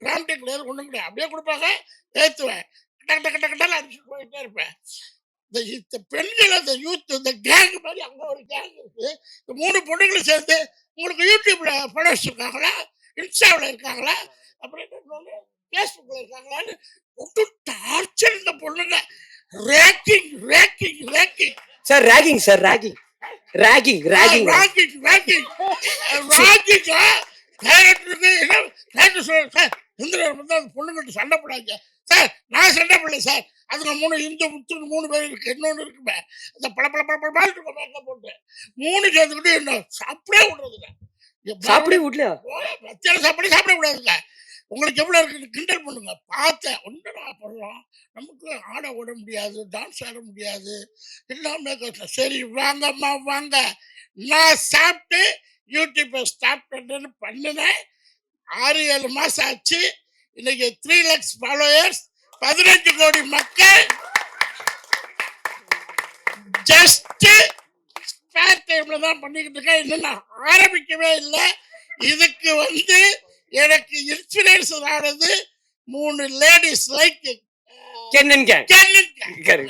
கிராமட்டே கிடையாது, ஒன்றும் கிடையாது. அப்படியே கொடுப்பாங்க, ஏற்றுவேன். கட்ட கட்ட கட்ட கட்டால அடிச்சுட்டு போயிட்டே இருப்பேன். இந்த பெண்கள், அந்த யூத், இந்த கேங் மாதிரி அங்கே ஒரு கேங் இருக்கு. இந்த 3 பொண்ணுங்களும் சேர்ந்து உங்களுக்கு யூடியூப்ல ஃபாலோவர்ஸ் இருக்காங்களா, இன்ஸ்டாவில் இருக்காங்களா, அப்புறம் என்ன ஃபேஸ்புக்கில் இருக்காங்களான்னு விட்டு டார்ச்சர் இந்த பொண்ணுங்க. Ragging ragging ragging sir, ragging sir, ragging ragging ragging ragging ragging ராக்கிங்கா டைரக்டருக்கு என்ன டைரக்டர் சொல்ற சார், இந்திரன் வந்து அந்த பொண்ணுங்கிட்ட சண்டை போடாங்க சார். நான் சண்டை போடல சார், அதுங்க 3 இந்த முத்துன்னு 3 பேர் இருக்கு, இன்னொன்று இருக்குமே அந்த பல பல பல பல இருக்கும் மேக்கப் போட்டு 3 சேர்ந்துக்கிட்டு என்ன சாப்பிடவே விடுறதுங்க. சாப்பிடவே விடலையா? மத்தியானம் சாப்பாடு சாப்பிட கூடாதுங்க. உங்களுக்கு எவ்வளோ இருக்குன்னு கிண்டல் பண்ணுங்க. பார்த்தேன், ஒன்றா பண்ணலாம், நமக்கு ஆட ஓட முடியாது, டான்ஸ் ஆட முடியாது, எல்லாமே கஷ்டம். சரி வாங்கம்மா வாங்க, நான் சாப்பிட்டு யூடியூப்பை ஸ்டார்ட் பண்ணுறேன்னு பண்ணினேன். 6-7 மாதம் ஆச்சு. இன்னைக்கு 3 lakhs ஃபாலோயர்ஸ், 15 கோடி மக்கள். ஜஸ்ட் ஸ்பேர் டைம்ல தான் பண்ணிக்கிட்டு இருக்கேன். இன்னும் நான் ஆரம்பிக்கவே இல்லை. இதுக்கு வந்து எனக்கு இன்சூரன்ஸ் ஆனது 3 லேடிஸ் லைக் கென்னன் கேங். கேன்.